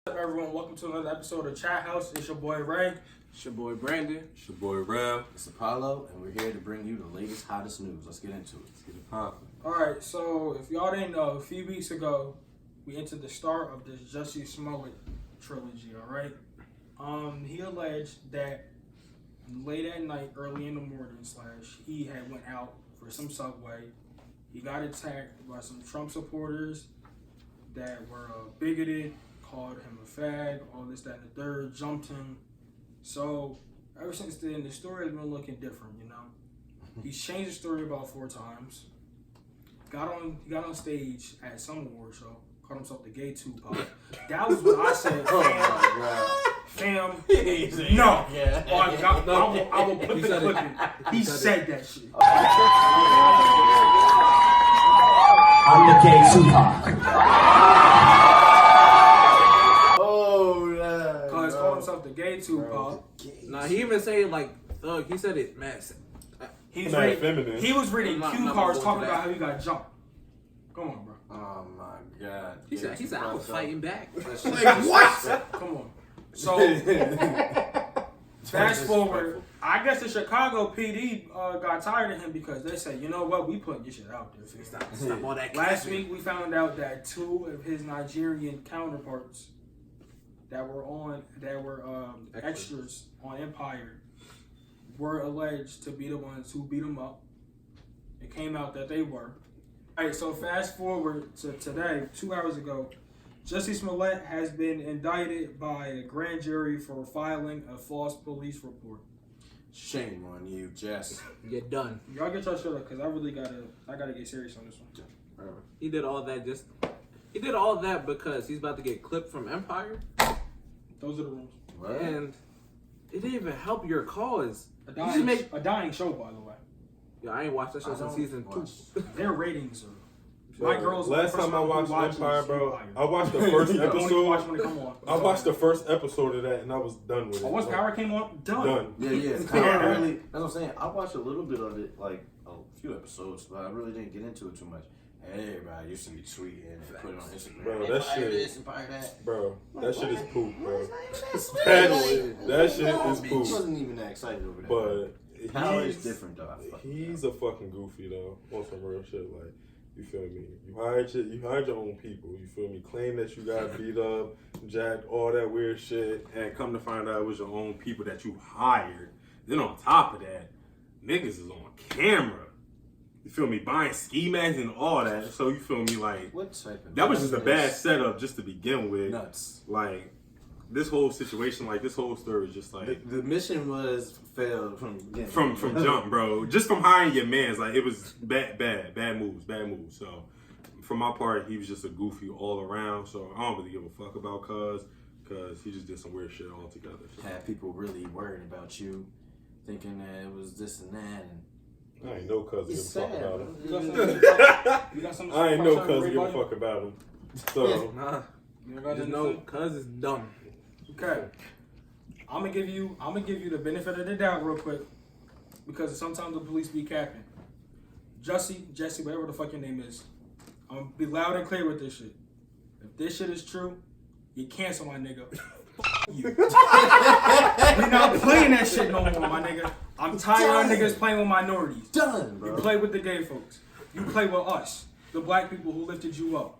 What's up, everyone? Welcome to another episode of Chat House. It's your boy Ray. It's your boy Brandon. It's your boy Rev. It's Apollo, and we're here to bring you the latest, hottest news. Let's get into it. Let's get it popping. Alright, so if y'all didn't know, a few weeks ago, we entered the start of this Jussie Smollett trilogy, alright? He alleged that late at night, early in the morning, he had went out for some Subway. He got attacked by some Trump supporters that were bigoted, called him a fag, all this, that, and the third, jumped him. So ever since then, the story has been looking different, you know. He's changed the story about 4 times. He got on stage at some award show, called himself the gay Tupac. That was what I said. Oh my God. Fam, no. Yeah. Oh, I will put the clip in. He said that shit. I'm the gay Tupac. Oh, yeah. Cause he called himself the gay Tupac. Nah, he even said like thug. He said it, man. He was reading I'm cue not cards going talking to about that. how he got jumped. Come on, bro. Oh my God. He said I was fighting back. Like what? Come on. So fast forward, I guess the Chicago PD got tired of him because they said, you know what, we putting this shit out there. Stop all that. Last week we found out that 2 of his Nigerian counterparts that were extras on Empire were alleged to be the ones who beat him up. It came out that they were. All right, so fast forward to today, 2 hours ago, Jussie Smollett has been indicted by a grand jury for filing a false police report. Shame on you, Jess. You're done. Y'all get your shit up, cause I really gotta get serious on this one. He did all that He did all that because he's about to get clipped from Empire, Those are the rules. What? and it didn't even help your cause. A dying show, by the way. Yeah, I ain't watched that show since season 2. Their ratings are. Bro, My girls. last time I watched Empire, bro, I watched the first Don't even watch episode. when it come on. I watched the first episode of that and I was done with it. Oh, once Like, Power came on, done. Yeah. Yeah. Really, that's what I'm saying. I watched a little bit of it, like a few episodes, but I really didn't get into it too much. And everybody used to be tweeting and put it on Instagram. Bro, that Empire shit- this, Empire that. Bro, that shit is poop, bro. That That shit is I poop. wasn't even that excited over that. But Power is different, though. he's a fucking goofy though. On some real shit, like you feel me? You hired your own people. You feel me? Claim that you got beat up, jacked, all that weird shit, and come to find out it was your own people that you hired. Then on top of that, niggas is on camera. You feel me? Buying ski masks and all that. So you feel me? Like What type of that was just a bad setup just to begin with. nuts? Like this whole situation, like this whole story is just like The mission was failed from jump, bro. Just from hiring your mans, like it was bad moves. So from my part, he was just a goofy all around. So I don't really give a fuck about cuz he just did some weird shit altogether. So. Had people really worried about you, thinking that it was this and that. And I ain't no cuz give a it's fuck sad, about bro. him. You got some I ain't no cuz Ray give a Button? fuck about him. So Nah, You got just nothing to know say? cuz is dumb. Okay. I'm gonna give you the benefit of the doubt real quick, because sometimes the police be capping. Jesse, whatever the fuck your name is, I'm gonna be loud and clear with this shit. If this shit is true, you cancel my nigga. You. We not playing that shit no more, my nigga. I'm tired of niggas playing with minorities. Done, You bro. play with the gay folks. You play with us, the black people who lifted you up.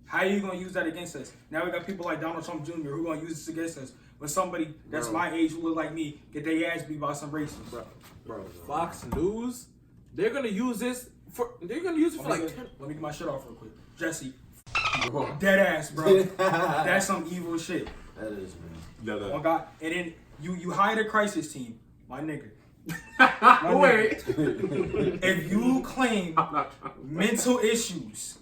How you gonna use that against us? Now we got people like Donald Trump Jr. who gonna use this against us when somebody that's my age who look like me get their ass beat by some racists. Bro, Fox News, they're gonna use this for like 10. Let me get my shit off real quick. Jesse, dead ass, bro. That's some evil shit. That is, man. Oh God, and then you hired a crisis team, my nigga. Wait. If you claim mental issues,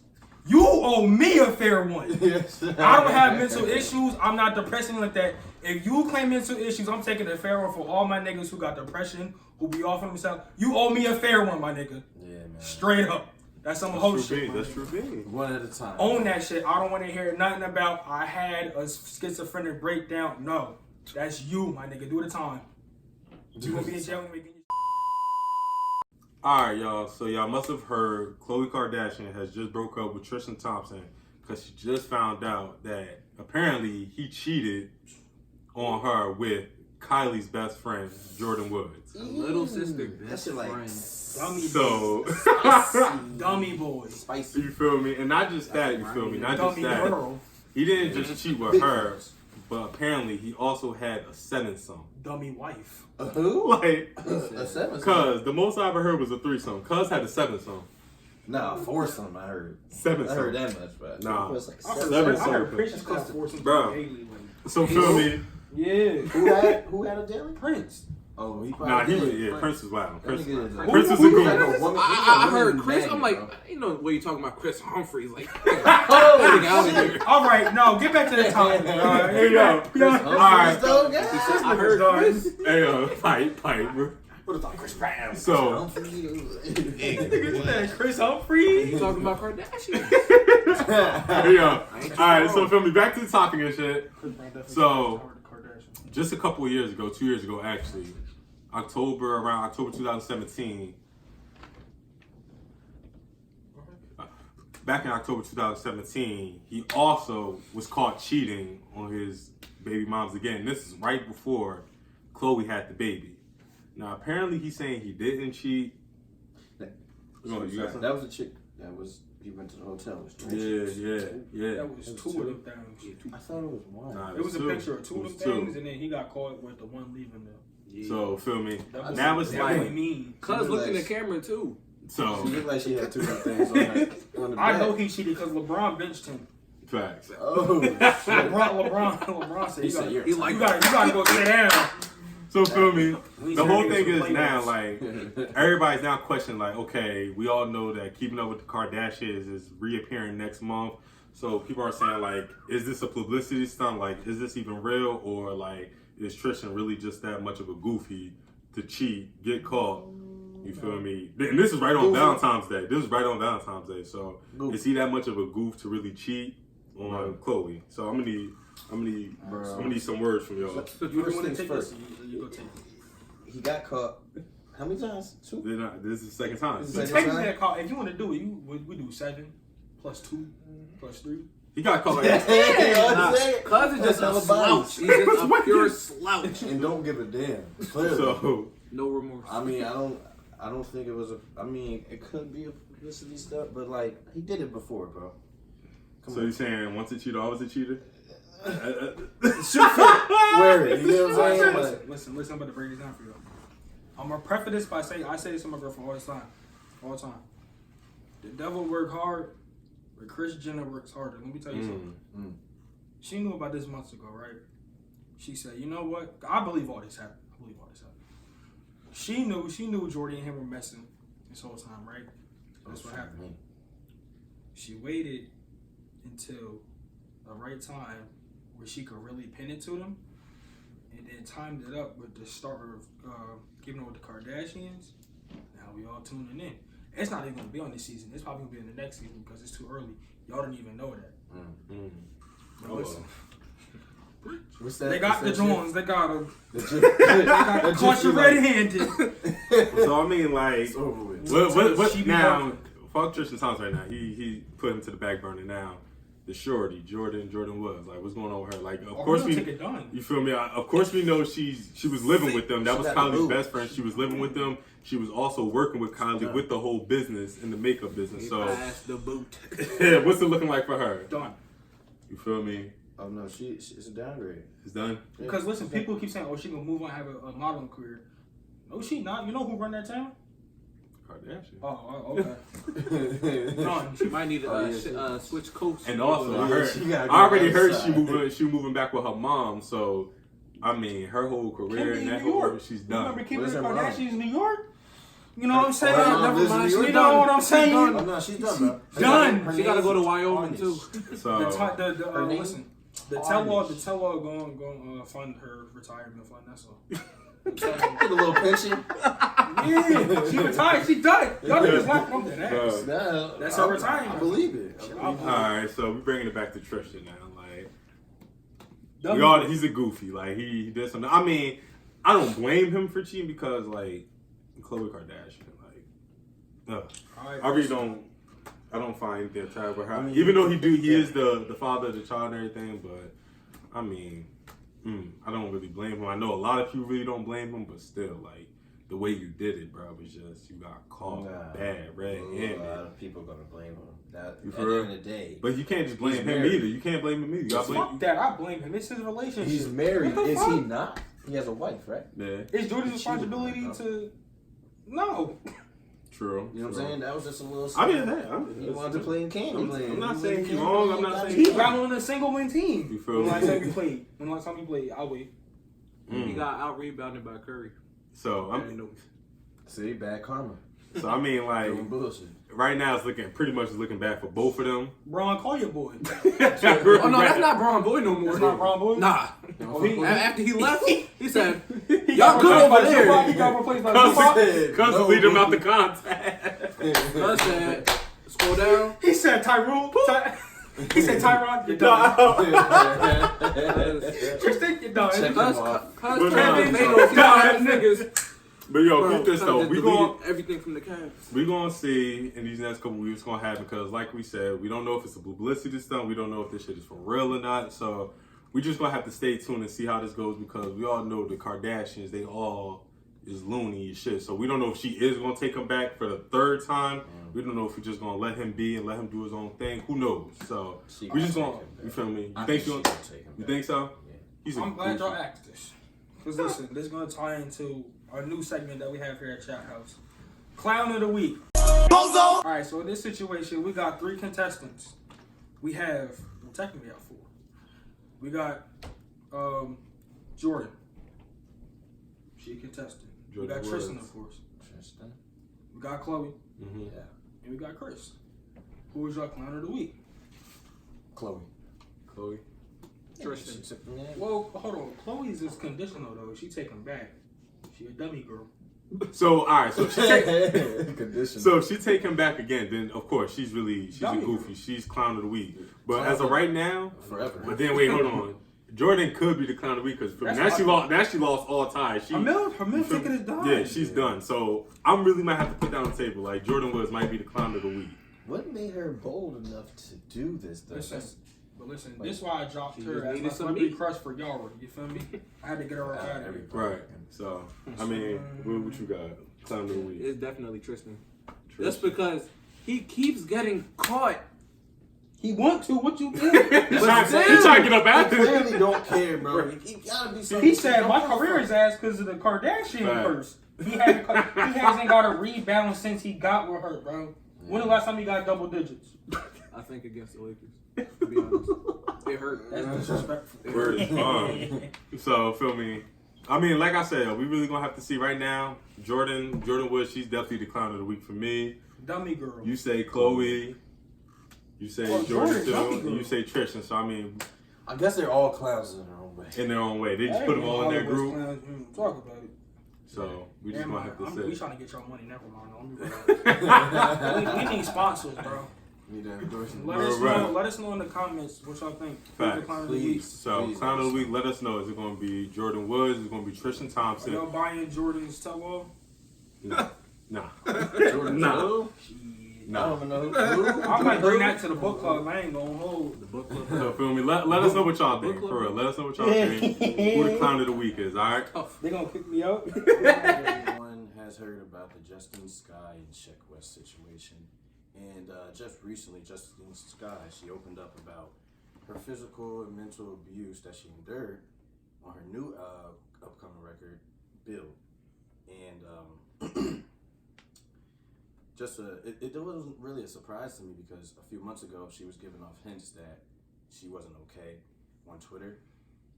you owe me a fair one. Yes. I don't have mental issues. I'm not depressing like that. If you claim mental issues, I'm taking a fair one for all my niggas who got depression, who be off of themselves. You owe me a fair one, my nigga. Yeah, man. Straight up. That's some whole shit. That's true being. One at a time. Own that shit. I don't want to hear nothing about I had a schizophrenic breakdown. No. That's you, my nigga. Do the time. You gonna be in jail when we get Alright, y'all. So y'all must have heard Khloe Kardashian has just broke up with Tristan because she just found out that apparently he cheated on her with Kylie's best friend, Jordan Woods. A little sister, best like friend. Dummy So, dummy boy. spicy. you feel me? And not just that, you feel me? Not just Dummy that. girl. He didn't just cheat with her, but apparently he also had a seventh son. Dummy wife. A who? Like, A seven. cuz the most I ever heard was a threesome. Cuz had a seventh son. Nah, foursome. I heard. Seventh I heard son. that much, but Nah. it was like I seven. heard Seven Prince son. is called foursome. Bro. Haley, So feel me? yeah. Who had a daily? Prince. Oh, he probably Nah, he was, did. Prince was wild. Prince That nigga is like- Prince was a Who- goon. like a woman- I heard woman Chris. magnet, I'm like, bro. you know what you talking about? Chris Humphreys. Like, Oh, out of here. all right, no, get back to the topic. Hey, yo. Alright. I heard Chris. Hey, pipe, bro. What the fuck, Chris Brown? So, Chris Humphrey. You talking about Kardashian? hey, yo. Alright, so feel me. Back to the topic and shit. So, just a couple of years ago, 2 years ago actually, around October 2017, back in October 2017, he also was caught cheating on his baby moms again. This is right before Chloe had the baby. Now, apparently he's saying he didn't cheat. You got something? That was a chick. That was he went to the hotel. Yeah. That was two of them things. I thought it was one. Nah, It was a two. picture of two It of was them two. things, and then he got caught with the one leaving them. So, feel me? That was Now it's that like, really mean. Cuz looked in the camera too. so, She looked like she had two different things on that. On the I back. know he cheated because LeBron benched him. facts. Oh, shit. LeBron said, He said, you "You're gotta go sit down. So, feel me? We The said whole niggas thing was is now, players. like, everybody's now questioning, like, okay, we all know that Keeping Up with the Kardashians is reappearing next month. So people are saying, like, is this a publicity stunt? Like, is this even real? Or, like, is Tristan really just that much of a goofy to cheat, get caught? You feel me? And this is right on Valentine's Day. This is right on Valentine's Day. So is he that much of a goof to really cheat on Chloe? So I'm gonna need some words from y'all. So You first want to things take first. this? You go take it. He got caught. How many times? Two. This is the second time. This is So Second technically, time? that call, if you want to do it, we do 7 plus 2 plus 3. He got caught like Nah, Saying. Cuz is just a That's slouch. He's just a pure slouch. And don't give a damn. Clearly. so. No remorse. I mean, I don't think it was a. I mean, it could be a publicity stuff, but like he did it before, bro. So you're saying once a cheater, always a cheater? Wear it. You know what I'm saying? Like, Listen, I'm about to break this down for you. I'm gonna preface this by saying I say this to my girlfriend all the time. The devil work hard, but Kris Jenner works harder. Let me tell you something. She knew about this months ago, right? She said, "You know what? I believe all this happened. She knew Jordy and him were messing this whole time, right? That's what happened. She waited until the right time where she could really pin it to them, and then timed it up with the start of Keeping Up with the Kardashians. Now we all tuning in. It's not even gonna be on this season. It's probably gonna be in the next season because it's too early. Y'all didn't even know that. But listen, what's that? they got the Jones. They got them. They got Caught you red-handed. So I mean, like, It's over with. what She be now? working. Fuck Tristan Thompson right now. He put him to the back burner now. The shorty, Jordan Woods. Like, what's going on with her? Like, of course we. take it done. You feel me? Of course we know she was living with them. That She was got the Kylie's boobs. best friend. She was living with them. She was also working with Kylie with the whole business in the makeup business. So, Pass the boot. yeah, what's it looking like for her? Done. You feel me? Oh no, it's a downgrade. It's done. Because listen, people keep saying, "Oh, she gonna move on, have a modeling career." No, she not. You know who run that town? Kardashian. Oh, okay. Done. She might need to switch coats. And also, Yeah, I heard, she gotta go I already heard outside. she moving back with her mom. So, I mean, her whole career Kimmy and that in New whole York. she's You done. remember Kim Where's her mom? Kardashian's in New York? You know what I'm saying? Her mom lives in New York? You know what I'm saying? Oh no, she's done, bro. Done. Her She gotta name's go to Wyoming too. So, Her name? Listen, the tell-all going fund her retirement fund. That's all. Get a little pension. Yeah, she retired. She done it. Y'all niggas laughing on that ass. Nah, That's her retirement. I believe it. all right. So we're bringing it back to Tristan now. Like, Dummy. he's a goofy. Like he did something. I mean, I don't blame him for cheating because like Khloe Kardashian. Like, I really don't. I don't find anything attractive with her. Even though he is the father of the child and everything, but I mean, I don't really blame him. I know a lot of people really don't blame him, but still, like, the way you did it, bro, was just, you got caught bad, red-handed. A lot of people gonna blame him. That You at for the real? end of the day. But you can't just blame him married. either. You can't blame him either. You gotta blame Fuck that. I blame him. It's his relationship. He's married. What the Is fuck? he not? He has a wife, right? Yeah, It's Jordy's responsibility to. No. true. You know what I'm saying? That was just a little. I mean, that. He wanted to play in Candyland. I'm not saying you wrong. I'm not saying He's you not on a single win team. You feel When last me? time he played? When last time he played? I'll wait. He got out rebounded by Curry. So I didn't know. See, bad karma. So I mean, like, Doing bullshit. right now it's pretty much looking bad for both of them. Bron, call your boy. Oh no, that's not Bron Boy no more. It's not Bron Boy? Nah. Oh, he- After he left, he said, He "Y'all got good over replaced by there." Tupac, He got replaced by Tupac. Cuz lead him out the contact. I said, "Scroll down." He said Tyrone. He said Tyron, you're done. Tristan, you're done. Check Cuz him off. Kevin nah. made those niggas. But yo, Bro, keep this Cuz though. just We deleted going everything from the Cavs. we gonna see in these next couple weeks what's gonna happen because, like we said, we don't know if it's a publicity stunt. We don't know if this shit is for real or not. So we just gonna have to stay tuned and see how this goes because we all know the Kardashians. They all is loony as shit. So we don't know if she is gonna take him back for the third time. We don't know if we're just gonna let him be and let him do his own thing. Who knows? So She we just gonna gonna. take him back. You feel me? You I think think she gonna? she gonna take him You back. think so? Yeah. He's a I'm glad y'all goofy. asked this. Because listen, this is going to tie into our new segment that we have here at Chat House. Clown of the Week. Alright, so in this situation, we got 3 contestants. We have, well, technically we have 4. We got Jordan. She a contestant. Jordan we got Tristan, Woods. of course. Tristan. We got Chloe. Mm-hmm. Yeah. And we got Chris. Who is your Clown of the Week? Chloe. Chloe. Tristan. She took me in. Well, hold on. Chloe's is conditional, though. She taking back. She a dummy girl. So all right, so Condition. so if she take him back again, then of course she's a Dummy. goofy. She's clown of the week. But Clown as of of- right now, Forever. but then wait, hold on. Jordan could be the clown of the week because That's now she my- lost. Now she lost all ties. She, Her mill ticket is done. yeah, she's done. So I'm really might have to put down the table. Like Jordan Woods might be the clown of the week. What made her bold enough to do this, though? Listen, but listen, this is why I dropped She her just as needed my some celebrity meat. crush for y'all. You feel me? I had to get her out of here. Right. So I mean, what you got? Clown of the week. It's definitely Tristan. Tristan. Just because he keeps getting caught. He want to. What you did? He trying to get up I after this. clearly don't care, bro. He gotta be something. He said my career is ass because of the Kardashian Right. curse. He hasn't got a rebound since he got with her, bro. When the last time he got double digits? I think against the Lakers. To be honest, it hurt. That's disrespectful. Word is bond. So feel me. I mean, like I said, we really gonna have to see right now. Jordan Woods, she's definitely the clown of the week for me. Dummy girl. You say Chloe. You say Oh, Jordan Jordan, dummy too. girl. And you say Tristan. So I mean, I guess they're all clowns in their own way. in their own way, they just I put ain't them all in their Hollywood group. clowns. Talk about it. So we just Never gonna mind. have to We say. trying to get your money. Never mind. we need sponsors, bro. Need to endorse me. Let us Right. know. Let us know in the comments what y'all think. Who's the Facts. clown of the week? Please. So Please clown of the let us week, let us know. Is it gonna be Jordan Woods? Is it gonna be Tristan Are Thompson? y'all buying Jordan's tell-all? Nah. Jordan Nah. Who? I Nah. don't even know who. I might bring that to the book club. I ain't gonna hold. The book club. So feel me. Let us know what y'all think. For real. Let us know what y'all think. Who the clown of the week is, alright? They gonna pick me up. Everyone has heard about the Justin Sky and Sheck West situation. And just recently, Justin Sky, she opened up about her physical and mental abuse that she endured on her new upcoming record, Build. And it wasn't really a surprise to me because a few months ago she was giving off hints that she wasn't okay on Twitter.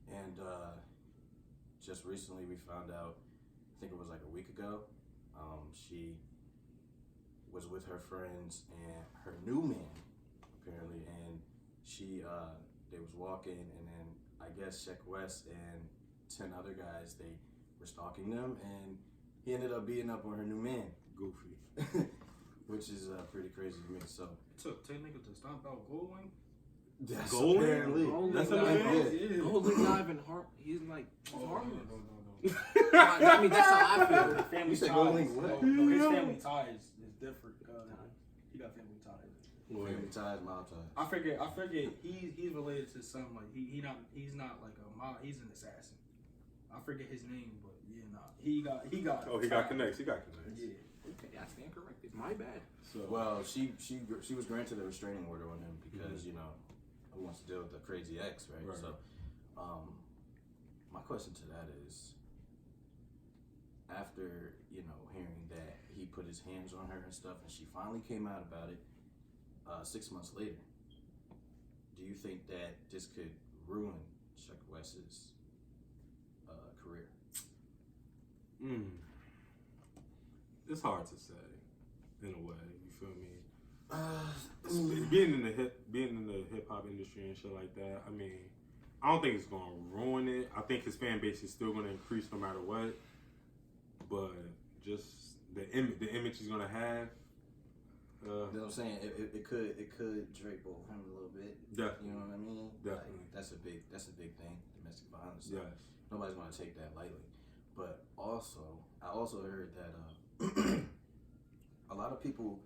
And just recently we found out, I think it was like a week ago, she was with her friends and her new man, apparently, and they was walking, and then I guess Sheck West and 10 other guys, they were stalking them, and he ended up beating up on her new man, Goofy. which is pretty crazy to me. So It took 10 niggas to stomp out Goldwing. that's Goalie? apparently Goalie That's guy. what it is. Yeah. Goalie not even harm. He's like Oh, harmless. no. I mean, that's how I feel. Family You said ties. Golding what? No, his family ties is different. He got family ties. Family ties, mob ties. I forget. He's related to something like he's not like a mob. He's an assassin. I forget his name, but yeah, he got. Oh, he got connects. He got connects. Yeah. Okay, I stand corrected. My bad. So Well, she was granted a restraining order on him because you know who wants to deal with the crazy ex, right? Right. So, my question to that is, after hearing that he put his hands on her and stuff, and she finally came out about it 6 months later, do you think that this could ruin Chuck West's career? It's hard to say, in a way. You feel me? Being in the hip hop industry and shit like that. I mean, I don't think it's gonna ruin it. I think his fan base is still gonna increase no matter what. But just the image he's gonna have. You know what I'm saying? It could drape over him a little bit. Definitely. You know what I mean? Definitely. Like, that's a big thing. Domestic violence. Yes. Nobody's gonna take that lightly. But I also heard that a lot of people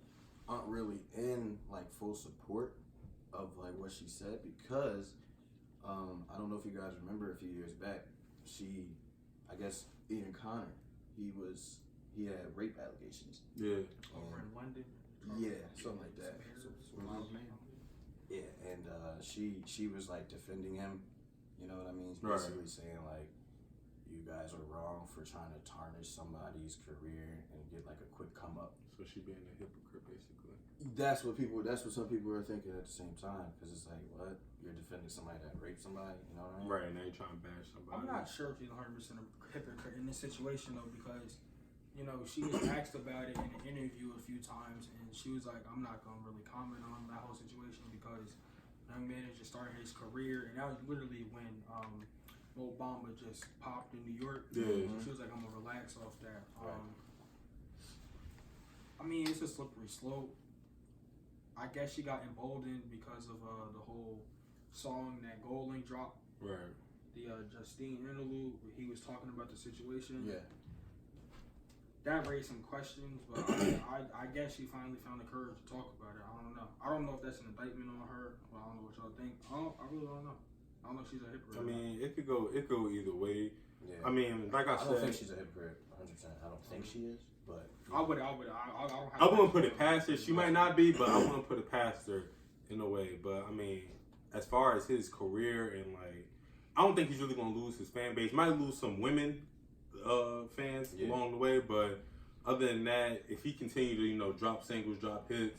aren't really in like full support of like what she said because I don't know if you guys remember a few years back, I guess Ian Connor, he had rape allegations. Yeah. Over in London. Yeah, something like that. Yeah, and she was like defending him. You know what I mean? Right. Basically saying like, you guys are wrong for trying to tarnish somebody's career and get like a quick come up. So she being a hypocrite, basically. That's what some people are thinking at the same time, because it's like, what? You're defending somebody that raped somebody, you know what I mean? Right, now you're trying to bash somebody. I'm not sure if she's 100% a hypocrite in this situation though, because she was asked about it in an interview a few times, and she was like, I'm not gonna really comment on that whole situation because young man is just starting his career, and that was literally when Obama just popped in New York. Yeah. She was like, I'm gonna relax off that. Right. I mean, it's a slippery slope. I guess she got emboldened because of the whole song that Goldlink dropped. Right. The Justine interlude where he was talking about the situation. Yeah. That raised some questions, but I guess she finally found the courage to talk about it. I don't know. I don't know if that's an indictment on her. But I don't know what y'all think. I really don't know. I don't know if she's a hypocrite. I mean, it could go either way. Yeah. I mean, like I said, I don't think she's a hypocrite 100%. I don't think she is, but I wouldn't put it past her. She might not be, but I wouldn't put it past her in a way. But I mean, as far as his career and like, I don't think he's really gonna lose his fan base. Might lose some women fans along the way, but other than that, if he continue to drop singles, drop hits,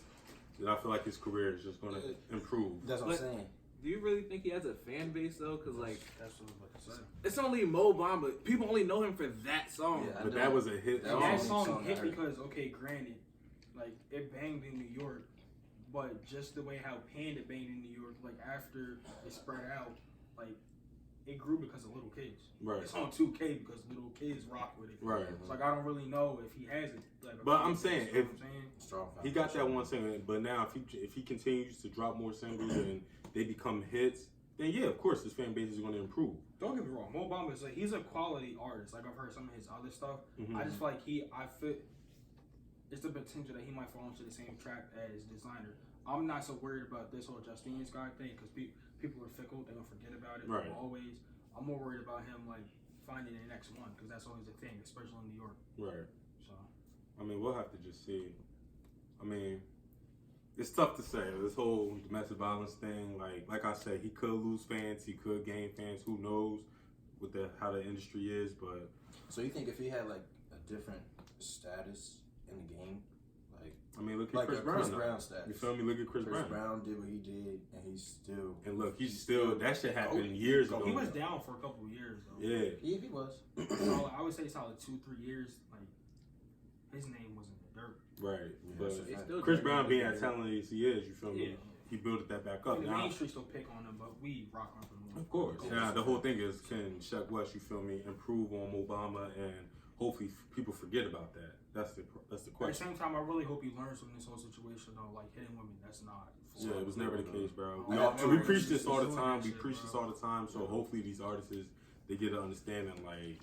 then I feel like his career is just gonna improve. that's what I'm saying. Do you really think he has a fan base though? Because like, That's what I was about to say. it's only Mo Bamba. People only know him for that song. Yeah, But that was a hit. That That was song song I hit heard. because, okay, granted, like, it banged in New York, but just the way how Panda banged in New York, like, after it spread out, like, it grew because of little kids. Right. It's on 2K because little kids rock with it. Right. It's like, I don't really know if he has it. Like, But I'm saying, you know what I'm saying? Strong He got that one single, but now if he continues to drop more singles and they become hits, then yeah, of course his fan base is going to improve. Don't get me wrong, Mo Bamba is like, he's a quality artist. Like, I've heard some of his other stuff. I just feel like it's the potential that he might fall into the same trap as Designer. I'm not so worried about this whole Justine's guy thing because people are fickle. They're gonna forget about it. Right. Always. I'm more worried about him like finding the next one because that's always the thing, especially in New York. Right. So I mean, we'll have to just see. I mean, it's tough to say. This whole domestic violence thing, like I said, he could lose fans, he could gain fans. Who knows with how the industry is? But So you think if he had like a different status in the game, like I mean, look at like Chris a Brown. Chris now. Brown status. You feel me? Look at Chris Chris Brown. Brown did what he did, and he's still. And look, he's still that shit happened years ago. he was down for a couple of years though. Yeah. Yeah, he was. So I would say solid 2-3 years. Like his name wasn't in the dirt. Right. Yeah, But that's a fact. still Chris dragging Brown him being down. as talented as he is, you feel me? Yeah. He built that back up. The Now, main street still pick on him, but we rock on for him. of course. Now the whole thing is, can Chuck West, you feel me, improve on Obama, and hopefully people forget about that. That's the At the question. same time, I really hope he learns from this whole situation though. Like hitting women, that's not. Yeah, it was never the case, bro. Oh, We preach this all the doing time. that We shit, preach bro. this all the time. So hopefully these artists, they get an understanding. Like,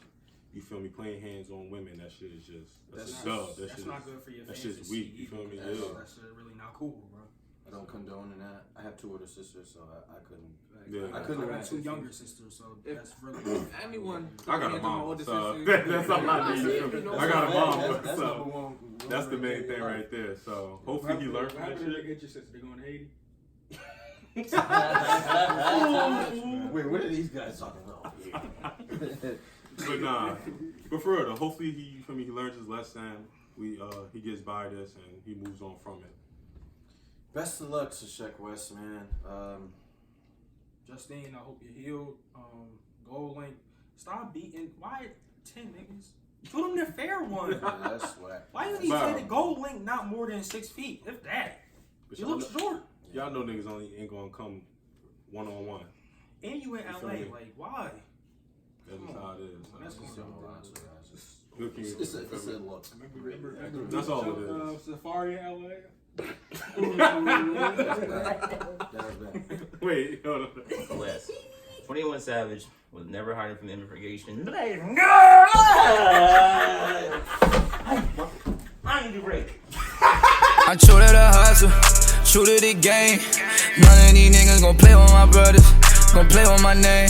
you feel me, playing hands on women. That shit is just that's a dub. That That's shit not is, good for your that fans. shit's to weak. see You feel me? either. Yeah. That's really not cool, bro. don't condone in that. I have 2 older sisters, so I couldn't. Yeah. I couldn't I got imagine 2 younger sisters, so If- that's really. Anyone. I got a hands on my mom, older so sister. that's something I need. You know, I got a mom, That's so number one. that's the main thing right there. So hopefully he learned from How that did they shit. get your sister? They going to Haiti? Wait, what are these guys talking about here? But nah, but for real though, hopefully he learns his lesson. He gets by this and he moves on from it. Best of luck to Sheck West, man. Justine, I hope you're healed. Gold Link, stop beating. Why 10 niggas? Put him the fair one. Yeah, that's whack. Why you need to say the Gold Link not more than 6 feet? If that. But You y'all look know- short. Y'all know niggas only ain't gonna come 1-on-1. And you in You feel LA. me? Like, why? That's just how it is. That's Just going don't on. lie to you guys. Just- Good community. It's a look. Remember That's all it is. Safari in LA? That was bad. Wait, hold on. West. 21 Savage was never hiding from immigration. I need a break. I'm true to the hustle, true to the game. None of these niggas gon' play with my brothers, gon' play with my name.